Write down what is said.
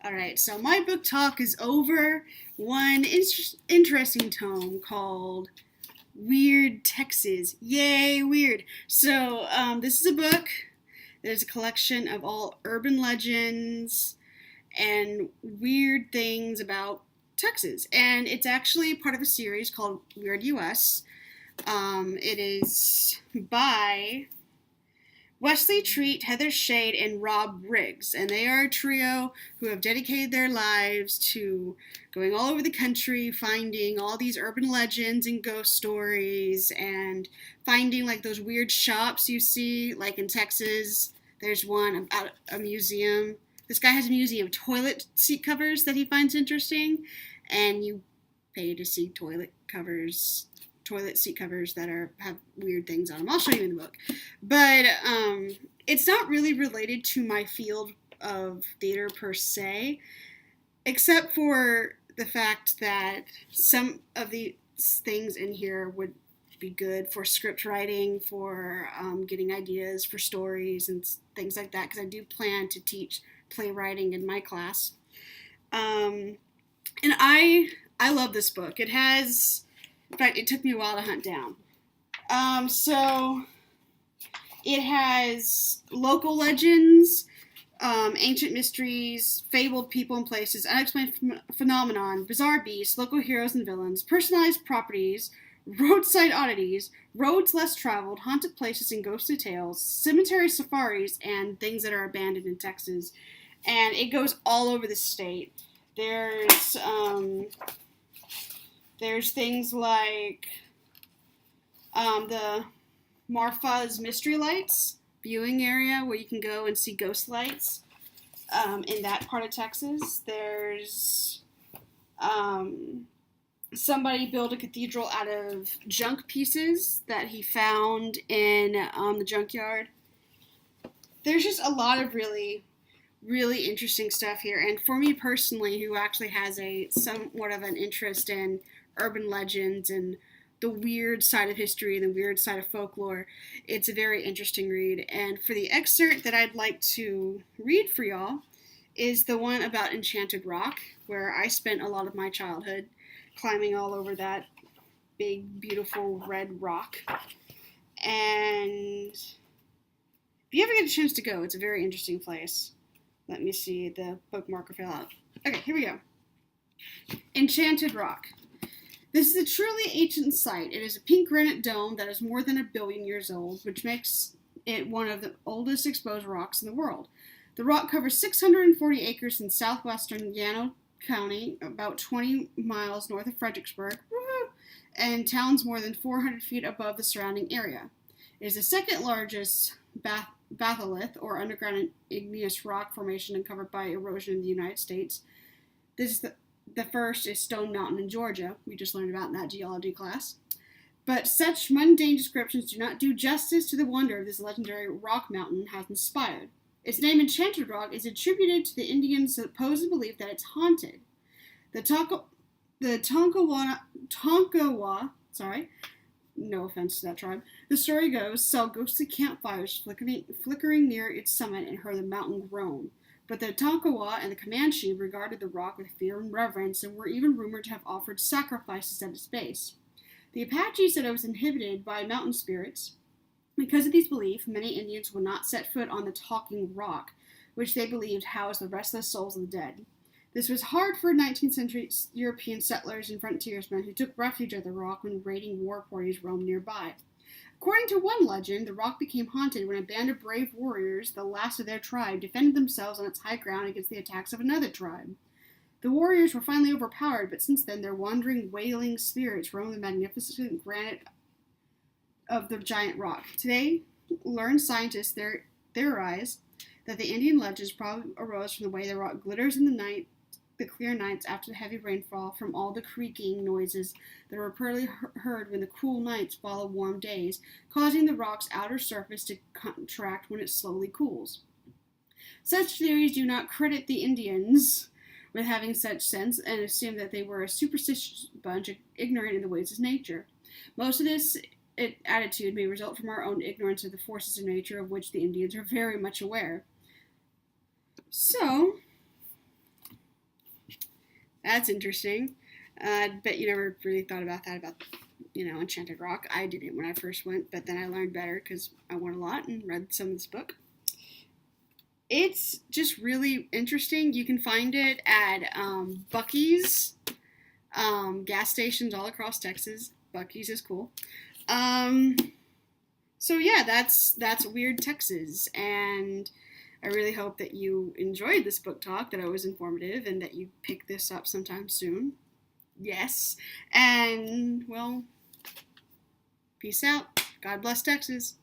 Alright, so my book talk is over. One interesting tome called Weird Texas. Yay, weird. So, this is a book that is a collection of all urban legends and weird things about Texas. And it's actually part of a series called Weird US. It is by Wesley Treat, Heather Shade, and Rob Riggs, and they are a trio who have dedicated their lives to going all over the country, finding all these urban legends and ghost stories, and finding like those weird shops you see, like in Texas. There's one about a museum. This guy has a museum of toilet seat covers that he finds interesting, and you pay to see toilet seat covers that have weird things on them. I'll show you in the book. But it's not really related to my field of theater per se, except for the fact that some of these things in here would be good for script writing, for getting ideas for stories and things like that, because I do plan to teach playwriting in my class. And I love this book. It has... In fact, it took me a while to hunt down. So it has local legends, ancient mysteries, fabled people and places, unexplained phenomenon, bizarre beasts, local heroes and villains, personalized properties, roadside oddities, roads less traveled, haunted places and ghostly tales, cemetery safaris, and things that are abandoned in Texas. And it goes all over the state. There's things like the Marfa's Mystery Lights viewing area where you can go and see ghost lights in that part of Texas. There's somebody built a cathedral out of junk pieces that he found in the junkyard. There's just a lot of really interesting stuff here. And for me personally, who actually has somewhat of an interest in urban legends and the weird side of history, the weird side of folklore, it's a very interesting read. And for the excerpt that I'd like to read for y'all is the one about Enchanted Rock, where I spent a lot of my childhood climbing all over that big, beautiful red rock. And if you ever get a chance to go, it's a very interesting place. Let me see, the bookmarker fell out. Okay, here we go. Enchanted Rock. This is a truly ancient site. It is a pink granite dome that is more than 1 billion years old, which makes it one of the oldest exposed rocks in the world. The rock covers 640 acres in southwestern Llano County, about 20 miles north of Fredericksburg, and towns more than 400 feet above the surrounding area. It is the second largest batholith, or underground igneous rock formation uncovered by erosion in the United States. This is the first is Stone Mountain in Georgia. We just learned about in that geology class. But such mundane descriptions do not do justice to the wonder this legendary rock mountain has inspired. Its name, Enchanted Rock, is attributed to the Indians' supposed belief that it's haunted. The Tonkawa, no offense to that tribe, the story goes, saw ghostly campfires flickering near its summit and heard the mountain groan. But the Tonkawa and the Comanche regarded the rock with fear and reverence and were even rumored to have offered sacrifices at its base. The Apache said it was inhabited by mountain spirits. Because of these beliefs, many Indians would not set foot on the talking rock, which they believed housed the restless souls of the dead. This was hard for 19th century European settlers and frontiersmen who took refuge at the rock when raiding war parties roamed nearby. According to one legend, the rock became haunted when a band of brave warriors, the last of their tribe, defended themselves on its high ground against the attacks of another tribe. The warriors were finally overpowered, but since then their wandering, wailing spirits roam the magnificent granite of the giant rock. Today, learned scientists theorize that the Indian legends probably arose from the way the rock glitters in the clear nights after the heavy rainfall, from all the creaking noises that are reportedly heard when the cool nights follow warm days, causing the rock's outer surface to contract when it slowly cools. Such theories do not credit the Indians with having such sense and assume that they were a superstitious bunch ignorant in the ways of nature. Most of this attitude may result from our own ignorance of the forces of nature, of which the Indians are very much aware. So, That's interesting. I bet you never really thought about that, about, Enchanted Rock. I didn't when I first went, but then I learned better because I went a lot and read some of this book. It's just really interesting. You can find it at Buc-ee's, gas stations all across Texas. Buc-ee's is cool. So yeah, that's Weird Texas, and I really hope that you enjoyed this book talk, that it was informative, and that you pick this up sometime soon. Yes, and well, peace out. God bless Texas.